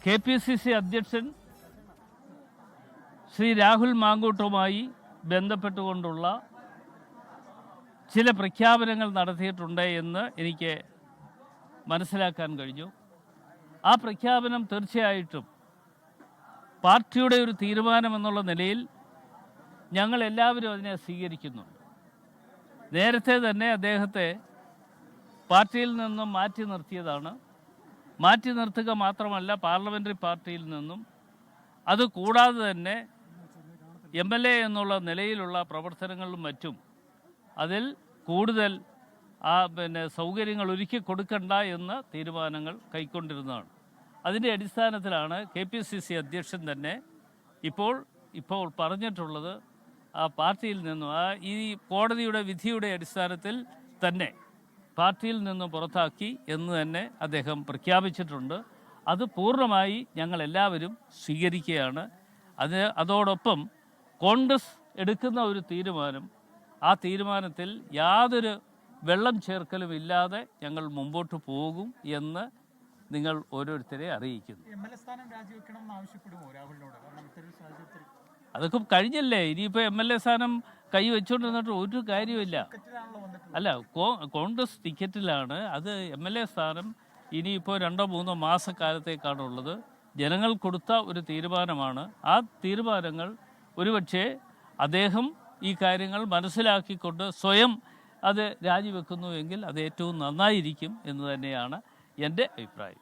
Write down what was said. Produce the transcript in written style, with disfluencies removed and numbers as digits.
KPCC അധ്യക്ഷൻ ശ്രീ രാഹുൽ മാങ്കൂട്ടുമായി ബന്ധപ്പെട്ടുകൊണ്ടുള്ള ചില പ്രഖ്യാപനങ്ങൾ നടത്തിയിട്ടുണ്ട് എന്ന് എനിക്ക് മനസ്സിലാക്കാൻ കഴിഞ്ഞു. ആ പ്രഖ്യാപനം തീർച്ചയായിട്ടും പാർട്ടിയുടെ ഒരു തീരുമാനമെന്നുള്ള നിലയിൽ ഞങ്ങൾ എല്ലാവരും അതിനെ സ്വീകരിക്കുന്നുണ്ട്. നേരത്തെ തന്നെ അദ്ദേഹത്തെ പാർട്ടിയിൽ നിന്നും മാറ്റി നിർത്തിയതാണ്. മാറ്റി നിർത്തുക മാത്രമല്ല, പാർലമെൻ്ററി പാർട്ടിയിൽ നിന്നും അതുകൂടാതെ തന്നെ MLA എന്നുള്ള നിലയിലുള്ള പ്രവർത്തനങ്ങളിലും മറ്റും അതിൽ കൂടുതൽ സൗകര്യങ്ങൾ ഒരുക്കി കൊടുക്കണ്ട എന്ന തീരുമാനങ്ങൾ കൈക്കൊണ്ടിരുന്നതാണ്. അതിൻ്റെ അടിസ്ഥാനത്തിലാണ് KPCC അധ്യക്ഷൻ തന്നെ ഇപ്പോൾ പറഞ്ഞിട്ടുള്ളത് ആ പാർട്ടിയിൽ നിന്നും ഈ കോടതിയുടെ വിധിയുടെ അടിസ്ഥാനത്തിൽ തന്നെ പാർട്ടിയിൽ നിന്നും പുറത്താക്കി എന്ന് തന്നെ അദ്ദേഹം പ്രഖ്യാപിച്ചിട്ടുണ്ട്. അത് പൂർണ്ണമായി ഞങ്ങളെല്ലാവരും സ്വീകരിക്കുകയാണ്. അതോടൊപ്പം കോൺഗ്രസ് എടുക്കുന്ന ഒരു തീരുമാനം, ആ തീരുമാനത്തിൽ യാതൊരു വെള്ളം ചേർക്കലും ഇല്ലാതെ ഞങ്ങൾ മുമ്പോട്ട് പോകും എന്ന് നിങ്ങൾ ഓരോരുത്തരെ അറിയിക്കുന്നു. അതൊക്കെ കഴിഞ്ഞല്ലേ, ഇനിയിപ്പോൾ MLA സ്ഥാനം കൈവച്ചുകൊണ്ടിരുന്നിട്ട് ഒരു കാര്യമില്ല. അല്ല, കോൺഗ്രസ് ടിക്കറ്റിലാണ്. അത് MLA സ്ഥാനം ഇനിയിപ്പോൾ 2-3 മാസക്കാലത്തേക്കാണുള്ളത്. ജനങ്ങൾ കൊടുത്ത ഒരു തീരുമാനമാണ്. ആ തീരുമാനങ്ങൾ ഒരുപക്ഷെ അദ്ദേഹം ഈ കാര്യങ്ങൾ മനസ്സിലാക്കിക്കൊണ്ട് സ്വയം അത് രാജിവെക്കുന്നുവെങ്കിൽ അത് ഏറ്റവും നന്നായിരിക്കും എന്ന് തന്നെയാണ് എൻ്റെ അഭിപ്രായം.